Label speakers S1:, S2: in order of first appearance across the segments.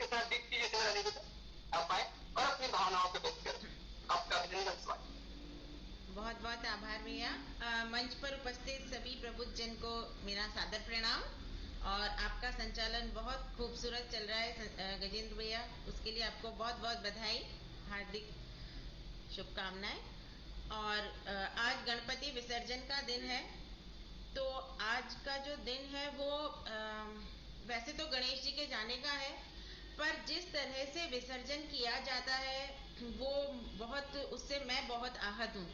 S1: के साथ दीप्ति जैसे रहने देते आप आए और अपनी भावनाओं को व्यक्त करें। आपका अभिनंदन स्वागत।
S2: बहुत बहुत आभार भैया। मंच पर उपस्थित सभी प्रबुद्ध जन को मेरा सादर प्रणाम और आपका संचालन बहुत खूबसूरत चल रहा है गजेंद्र भैया, उसके लिए आपको बहुत बहुत बधाई, हार्दिक शुभकामनाएं। और आज गणपति विसर्जन का दिन है, तो आज का जो दिन है वो वैसे तो गणेश जी के जाने का है, पर जिस तरह से विसर्जन किया जाता है वो बहुत, उससे मैं बहुत आहत हूँ।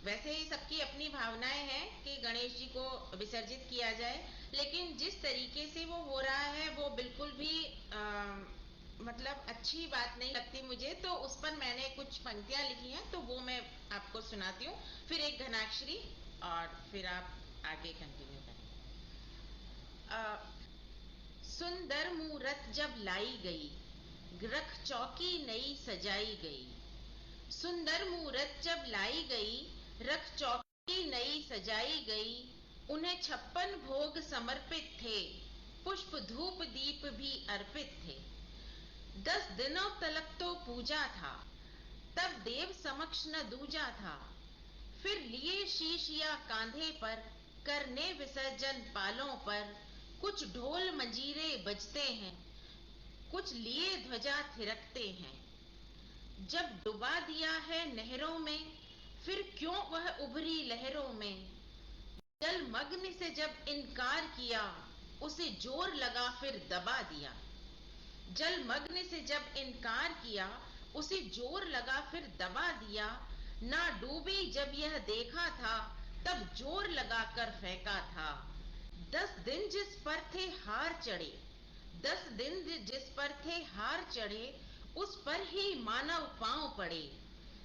S2: वैसे ही सबकी अपनी भावनाएं हैं कि गणेश जी को विसर्जित किया जाए, लेकिन जिस तरीके से वो हो रहा है वो बिल्कुल भी मतलब अच्छी बात नहीं लगती मुझे। तो उस पर मैंने कुछ पंक्तियां लिखी हैं, तो वो मैं आपको सुनाती हूँ, फिर एक घनाक्षरी और फिर आप आगे कंटिन्यू करें। सुंदर मूरत जब लाई गई, रख चौकी नई सजाई गई। सुंदर मूरत जब लाई गई, रख चौकी नई सजाई गई। उन्हें 56 भोग समर्पित थे, पुष्प धूप दीप भी अर्पित थे। 10 दिनों तलक तो पूजा था, तब देव समक्ष न दूजा था। फिर लिए शीशिया कांधे पर, करने विसर्जन पालों पर। कुछ ढोल मंजीरे बजते हैं, कुछ लिए ध्वजा थिरकते हैं। जब डुबा दिया है नहरों में, फिर क्यों वह उभरी लहरों में। जलमग्न से जब इनकार किया, उसे जोर लगा फिर दबा दिया। जलमग्न से जब इनकार किया, उसे जोर लगा फिर दबा दिया। ना डूबी जब यह देखा था, तब जोर लगाकर फेंका था। 10 दिन जिस पर थे हार चढ़े, 10 दिन जिस पर थे हार चढ़े, उस पर ही मानव पांव पड़े।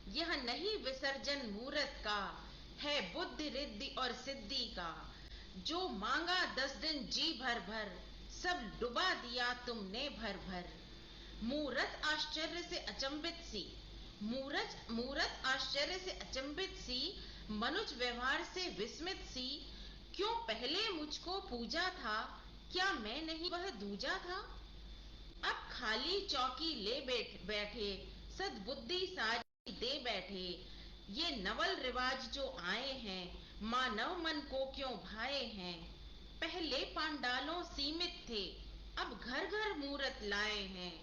S2: यह नहीं विसर्जन मूरत का, है बुद्धि रिद्धि और सिद्धि का। जो मांगा 10 दिन जी भर भर, सब डुबा दिया तुमने भर भर। मूरत आश्चर्य से अचंभित सी, मूरत आश्चर्य से अचंभित सी, मनुज व्यवहार से विस्मित सी। क्यों पहले मुझको पूजा था, क्या मैं नहीं वह दूजा था। अब खाली चौकी ले बैठे, सद्बुद्धि सारी दे बैठे। ये नवल रिवाज जो आए हैं, मानव मन को क्यों भाए हैं। पहले पांडालों सीमित थे, अब घर घर मूरत लाए हैं।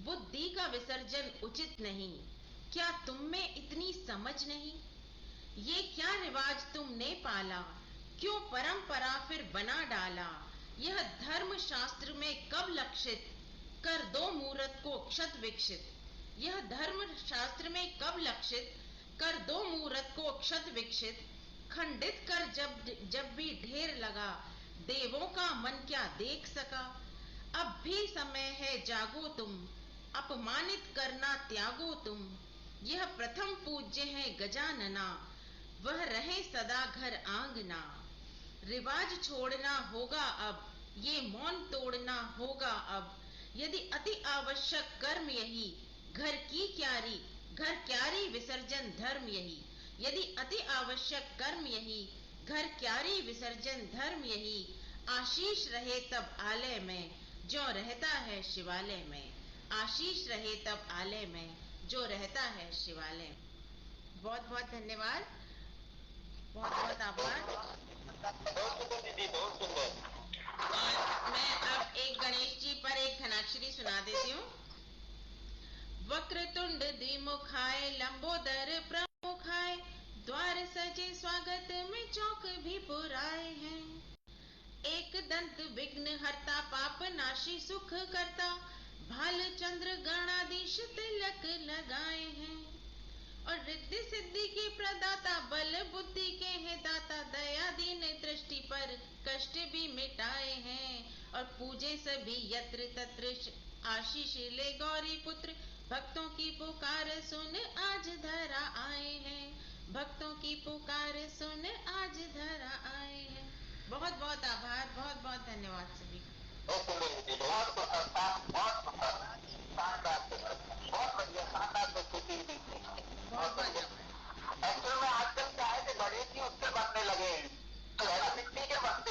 S2: बुद्धि का विसर्जन उचित नहीं, क्या तुम में इतनी समझ नहीं। ये क्या रिवाज तुमने पाला, क्यों परंपरा फिर बना डाला। यह धर्म शास्त्र में कब लक्षित, कर दो मूरत को क्षत विक्षित। यह धर्म शास्त्र में कब लक्षित, कर दो मूरत को क्षत विक्षित। खंडित कर जब भी ढेर लगा, देवों का मन क्या देख सका। अब भी समय है जागो तुम, अपमानित करना त्यागो तुम। यह प्रथम पूज्य है गजानना, वह रहे सदा घर आंगना। रिवाज छोड़ना होगा अब, ये मौन तोड़ना होगा अब। यदि अति आवश्यक कर्म यही, घर क्यारी विसर्जन धर्म यही। यदि अति आवश्यक कर्म यही, घर क्यारी विसर्जन धर्म यही। आशीष रहे तब आलय में, जो रहता है शिवालय में। आशीष रहे तब आलय में, जो रहता है शिवालय। बहुत बहुत धन्यवाद, बहुत बहुत आभार।
S1: बहुत सुंदर दीदी, बहुत सुंदर।
S2: और मैं अब एक गणेश जी पर एक घनाक्षरी सुना देती हूँ। वक्रतुंड द्विमुखाय, लंबोदर प्रमुखाय। द्वार सजे स्वागत में चौक भी पुराए हैं। एक दंत विघ्न हरता, पाप नाशी सुख करता। भाल चंद्र गणाधीश तिलक लगाए हैं। और रिद्धि सिद्धि की प्रदाता, बल बुद्धि के हैं दाता। दया दीन दृष्टि पर कष्ट भी मिटाए हैं। और पूजे सभी यत्र तत्र, आशीष ले गौरी पुत्र। भक्तों की पुकार सुन आज धरा आए हैं। भक्तों की पुकार सुन आज धरा आए हैं। बहुत बहुत आभार, बहुत बहुत धन्यवाद सभी का।
S1: बहुत सुंदर दीदी, बहुत बढ़िया, शानदार प्रस्तुति दी।
S2: बहुत बहुत आभार।
S1: एक्चुअल में आजकल क्या है कि गणेश जी उसके बनने लगे हैं, तो मिट्टी के बनते